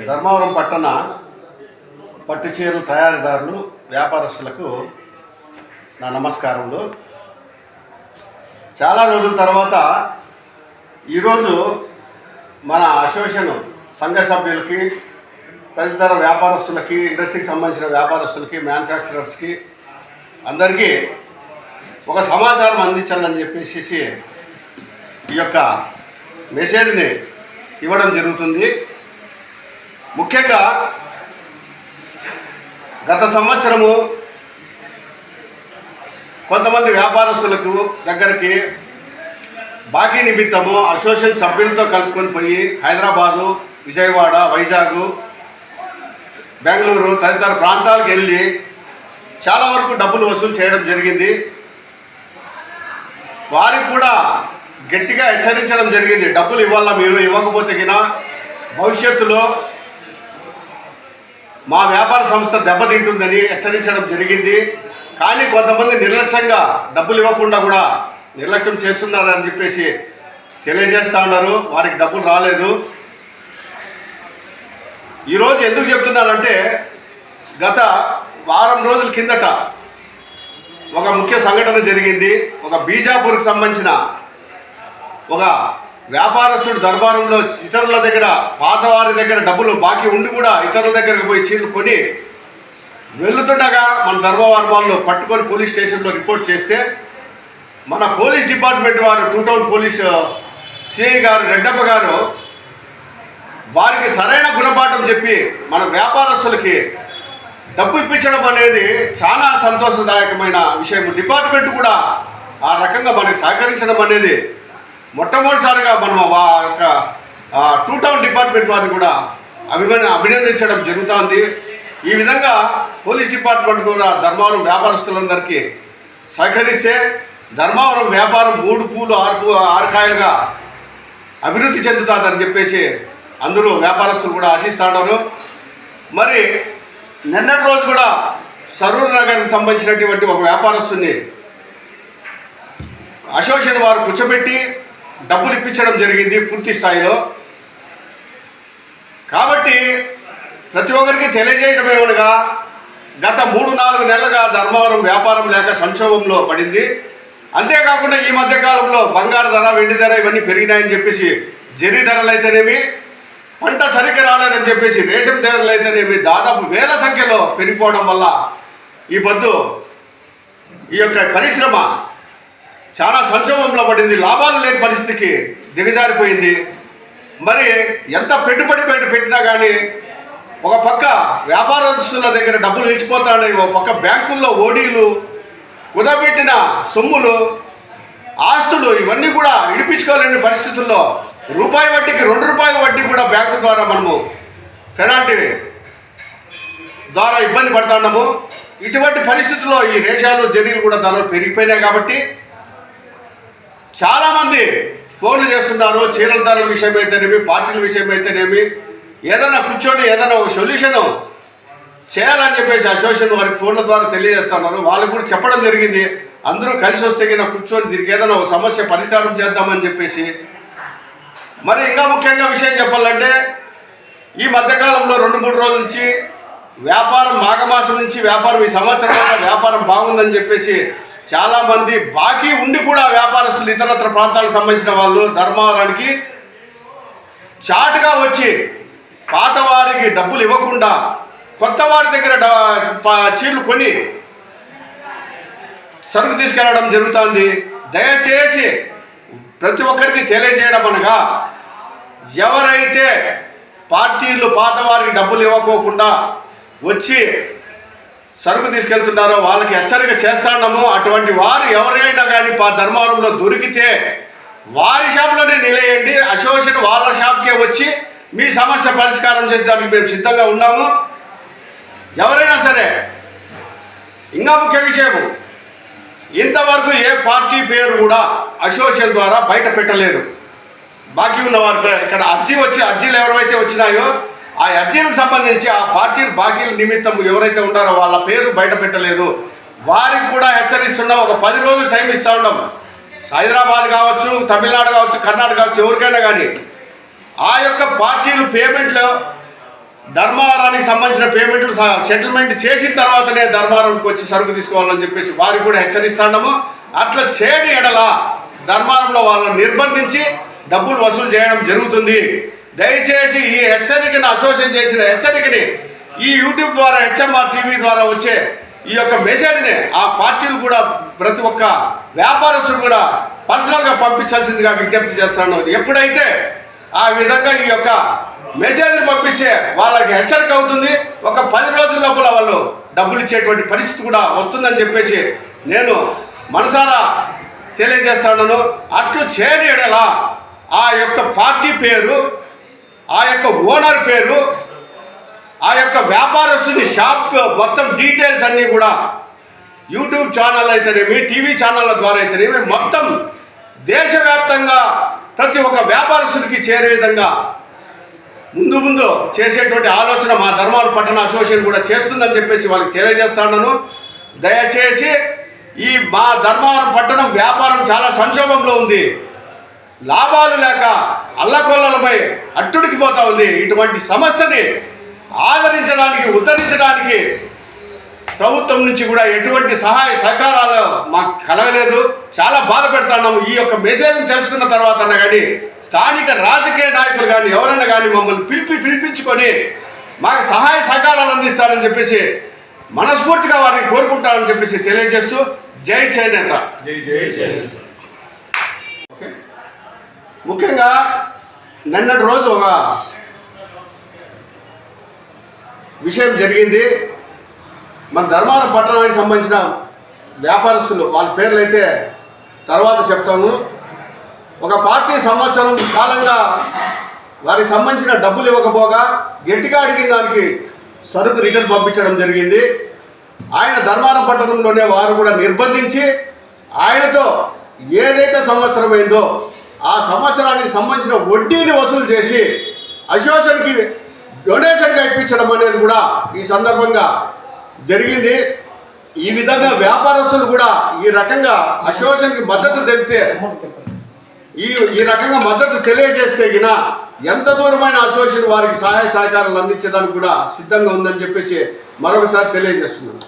ధర్మవరం పట్టణ పట్టు చీరల తయారీదారులు వ్యాపారస్తులకు నా నమస్కారములు. చాలా రోజుల తర్వాత ఈరోజు మన అసోసియేషన్ సంఘ సభ్యులకి, తదితర వ్యాపారస్తులకి, ఇండస్ట్రీకి సంబంధించిన వ్యాపారస్తులకి, మ్యానుఫ్యాక్చరర్స్కి అందరికీ ఒక సమాచారం అందించాలని చెప్పేసి ఈ యొక్క మెసేజ్ని ఇవ్వడం జరుగుతుంది. ముఖ్యంగా గత సంవత్సరము కొంతమంది వ్యాపారస్తులకు దగ్గరికి బాకీ నిమిత్తము అసోసియేషన్ సభ్యులతో కలుపుకొని పోయి హైదరాబాదు, విజయవాడ, వైజాగ్, బెంగళూరు తదితర ప్రాంతాలకు వెళ్ళి చాలా వరకు డబ్బులు వసూలు చేయడం జరిగింది. వారికి కూడా గట్టిగా హెచ్చరించడం జరిగింది. డబ్బులు ఇవ్వాలా, మీరు ఇవ్వకపోతే గినా భవిష్యత్తులో మా వ్యాపార సంస్థ దెబ్బతింటుందని హెచ్చరించడం జరిగింది. కానీ కొంతమంది నిర్లక్ష్యంగా డబ్బులు ఇవ్వకుండా కూడా నిర్లక్ష్యం చేస్తున్నారని చెప్పేసి తెలియజేస్తూ ఉన్నారు. వారికి డబ్బులు రాలేదు. ఈరోజు ఎందుకు చెప్తున్నానంటే, గత వారం రోజుల కిందట ఒక ముఖ్య సంఘటన జరిగింది. ఒక బీజాపూర్కి సంబంధించిన ఒక వ్యాపారస్తుడు దర్బారంలో ఇతరుల దగ్గర, పాతవారి దగ్గర డబ్బులు బాకీ ఉండి కూడా ఇతరుల దగ్గరకు పోయి చీరలు కొని వెళ్తుండగా మన ధర్మవరంలో పట్టుకొని పోలీస్ స్టేషన్లో రిపోర్ట్ చేస్తే, మన పోలీస్ డిపార్ట్మెంట్ వారు, 2 టౌన్ పోలీస్ సిఐ గారు, రెడ్డప్ప గారు వారికి సరైన గుణపాఠం చెప్పి మన వ్యాపారస్తులకి డబ్బు ఇప్పించడం అనేది చాలా సంతోషదాయకమైన విషయం. డిపార్ట్మెంట్ కూడా ఆ రకంగా మనకి సహకరించడం అనేది మొట్టమొదటిసారిగా మనం ఆ యొక్క 2 టౌన్ డిపార్ట్మెంట్ వారిని కూడా అభినందించడం జరుగుతుంది. ఈ విధంగా పోలీస్ డిపార్ట్మెంట్ కూడా ధర్మవరం వ్యాపారస్తులందరికీ సహకరిస్తే ధర్మవరం వ్యాపారం 3 పూలు 6 కాయలుగా అభివృద్ధి చెందుతుందని చెప్పేసి అందరూ వ్యాపారస్తులు కూడా ఆశిస్తున్నారు. మరి నిన్నటి రోజు కూడా సరూర్ నగర్కి సంబంధించినటువంటి ఒక వ్యాపారస్తుని అసోసియేషన్ వారు కూర్చోబెట్టి డబ్బులు ఇప్పించడం జరిగింది పూర్తి స్థాయిలో. కాబట్టి ప్రతి ఒక్కరికి తెలియజేయడం ఏమనగా, గత 3-4 నెలలుగా ధర్మవరం వ్యాపారం లేక సంక్షోభంలో పడింది. అంతేకాకుండా ఈ మధ్యకాలంలో బంగారు ధర, వెండి ధర ఇవన్నీ పెరిగినాయని చెప్పేసి జరీ ధరలు అయితేనేమి, పంట సరిగ్గా రాలేదని చెప్పేసి రేషన్ ధరలు అయితేనేమి దాదాపు వేల సంఖ్యలో పెరిగిపోవడం వల్ల ఈ పొద్దు ఈ యొక్క పరిశ్రమ చాలా సంక్షోభంలో పడింది. లాభాలు లేని పరిస్థితికి దిగజారిపోయింది. మరి ఎంత పెట్టుబడి పెట్టినా కానీ ఒక పక్క వ్యాపారస్తుల దగ్గర డబ్బులు నిలిచిపోతాయి, ఒక పక్క బ్యాంకుల్లో ఓడీలు, కుదబెట్టిన సొమ్ములు, ఆస్తులు ఇవన్నీ కూడా విడిపించుకోలేని పరిస్థితుల్లో రూపాయి వడ్డీకి 2 రూపాయల వడ్డీ కూడా బ్యాంకు ద్వారా మనము పెనాల్టీ ద్వారా ఇబ్బంది పడుతున్నాము. ఇటువంటి పరిస్థితుల్లో ఈ రేషాలు, జరీలు కూడా ధరలు పెరిగిపోయినాయి. కాబట్టి చాలామంది ఫోన్లు చేస్తున్నారు. చీరల ధరల విషయం అయితేనేమి, పార్టీల విషయం అయితేనేమి, ఏదైనా కూర్చొని ఏదైనా ఒక సొల్యూషన్ చేయాలని చెప్పేసి అసోసియేషన్ వారికి ఫోన్ల ద్వారా తెలియజేస్తున్నారు. వాళ్ళకు కూడా చెప్పడం జరిగింది. అందరూ కలిసి వస్తే కింద కూర్చొని దీనికి ఏదైనా ఒక సమస్య పరిష్కారం చేద్దామని చెప్పేసి. మరి ఇంకా ముఖ్యంగా విషయం చెప్పాలంటే, ఈ మధ్యకాలంలో 2-3 రోజుల నుంచి వ్యాపారం, మాఘమాసం నుంచి వ్యాపారం, ఈ సంవత్సరం వ్యాపారం బాగుందని చెప్పేసి చాలామంది బాకీ ఉండి కూడా వ్యాపారస్తులు, ఇతరత్ర ప్రాంతాలకు సంబంధించిన వాళ్ళు ధర్మవరానికి చాటుగా వచ్చి పాత వారికి డబ్బులు ఇవ్వకుండా కొత్త వారి దగ్గర చీరలు కొని సరుకు తీసుకెళ్ళడం జరుగుతుంది. దయచేసి ప్రతి ఒక్కరికి తెలియజేయడం అనగా, ఎవరైతే పార్టీలు పాత వారికి డబ్బులు ఇవ్వకోకుండా వచ్చి సరుకు తీసుకెళ్తున్నారో వాళ్ళకి హెచ్చరిక చేస్తున్నాము. అటువంటి వారు ఎవరైనా కానీ ధర్మవరంలో దొరికితే వారి షాప్లోనే నిలయండి. అసోసియేషన్ వాళ్ళ షాప్కే వచ్చి మీ సమస్య పరిష్కారం చేసేదానికి మేము సిద్ధంగా ఉన్నాము. ఎవరైనా సరే. ఇంకా ముఖ్య విషయము, ఇంతవరకు ఏ పార్టీ పేరు కూడా అసోసియేషన్ ద్వారా బయట పెట్టలేదు. బాకీ ఉన్నవారు ఇక్కడ అర్జీలు ఎవరైతే వచ్చినాయో ఆ అర్జీలకు సంబంధించి ఆ పార్టీలు బాకీల నిమిత్తం ఎవరైతే ఉన్నారో వాళ్ళ పేరు బయట పెట్టలేదు. వారికి కూడా హెచ్చరిస్తున్నాం. ఒక 10 రోజులు టైం ఇస్తూ ఉన్నాం. హైదరాబాద్ కావచ్చు, తమిళనాడు కావచ్చు, కర్ణాటక కావచ్చు, ఎవరికైనా కానీ ఆ యొక్క పార్టీలు పేమెంట్లు ధర్మవరానికి సంబంధించిన పేమెంట్లు సెటిల్మెంట్ చేసిన తర్వాతనే ధర్మవరంకి వచ్చి సరుకు తీసుకోవాలని చెప్పేసి వారికి కూడా హెచ్చరిస్తున్నాము. అట్లా చేయని ఎడల ధర్మవరంలో వాళ్ళని నిర్బంధించి డబ్బులు వసూలు చేయడం జరుగుతుంది. దయచేసి ఈ హెచ్చరికను అసోసియేషన్ చేసిన హెచ్చరికని ఈ యూట్యూబ్ ద్వారా హెచ్ఎంఆర్ టీవీ ద్వారా వచ్చే ఈ యొక్క మెసేజ్ని ఆ పార్టీలు కూడా ప్రతి ఒక్క వ్యాపారస్తులు కూడా పర్సనల్గా పంపించాల్సిందిగా విజ్ఞప్తి చేస్తాను. ఎప్పుడైతే ఆ విధంగా ఈ యొక్క మెసేజ్ని పంపిస్తే వాళ్ళకి హెచ్చరిక అవుతుంది. ఒక 10 రోజుల లోపల వాళ్ళు డబ్బులు ఇచ్చేటువంటి పరిస్థితి కూడా వస్తుందని చెప్పేసి నేను మనసారా తెలియజేస్తాను. అట్లు చేయని ఎడల ఆ యొక్క పార్టీ పేరు, ఆ యొక్క ఓనర్ పేరు, ఆ యొక్క వ్యాపారస్తుని షాప్ మొత్తం డీటెయిల్స్ అన్నీ కూడా యూట్యూబ్ ఛానల్ అయితేనేమి, టీవీ ఛానళ్ళ ద్వారా అయితేనేమి మొత్తం దేశవ్యాప్తంగా ప్రతి ఒక్క వ్యాపారస్తుడికి చేరే విధంగా ముందు చేసేటువంటి ఆలోచన మా ధర్మవరం పట్టణ అసోసియేషన్ కూడా చేస్తుందని చెప్పేసి వాళ్ళకి తెలియజేస్తాను. దయచేసి ఈ మా ధర్మవరం పట్టణం వ్యాపారం చాలా సంక్షోభంలో ఉంది. లాభాలు లేక అల్లకొల్లలపై అట్టుడికి పోతా ఉంది. ఇటువంటి సమస్యని ఆదరించడానికి, ఉద్ధరించడానికి ప్రభుత్వం నుంచి కూడా ఎటువంటి సహాయ సహకారాలు మాకు కలగలేదు. చాలా బాధ పెడతాము. ఈ యొక్క మెసేజ్ని తెలుసుకున్న తర్వాత కానీ స్థానిక రాజకీయ నాయకులు కానీ ఎవరైనా కానీ మమ్మల్ని పిలిపించుకొని మాకు సహాయ సహకారాలు అందిస్తారని చెప్పేసి మనస్ఫూర్తిగా వారిని కోరుకుంటారని చెప్పేసి తెలియజేస్తూ జై చేనేత. ఓకే, ముఖ్యంగా నిన్నటి రోజు ఒక విషయం జరిగింది. మన ధర్మవరం పట్టణానికి సంబంధించిన వ్యాపారస్తులు, వాళ్ళ పేర్లు అయితే తర్వాత చెప్తాము. ఒక పార్టీ సంవత్సరం కాలంగా వారికి సంబంధించిన డబ్బులు ఇవ్వకపోగా గట్టిగా అడిగిన దానికి సరుకు రిటర్న్ పంపించడం జరిగింది. ఆయన ధర్మవరం పట్టణంలోనే వారు కూడా నిర్బంధించి ఆయనతో ఏదైతే సంవత్సరం అయిందో ఆ సంవత్సరానికి సంబంధించిన వడ్డీని వసూలు చేసి అసోసియేషన్కి డొనేషన్గా ఇప్పించడం అనేది కూడా ఈ సందర్భంగా జరిగింది. ఈ విధంగా వ్యాపారస్తులు కూడా ఈ రకంగా అసోసియేషన్కి మద్దతు తెలిపితే, ఈ రకంగా మద్దతు తెలియజేస్తే గిన ఎంత దూరమైన అసోసియేషన్ వారికి సహాయ సహకారాలు అందించేదానికి కూడా సిద్ధంగా ఉందని చెప్పేసి మరొకసారి తెలియజేస్తున్నాను.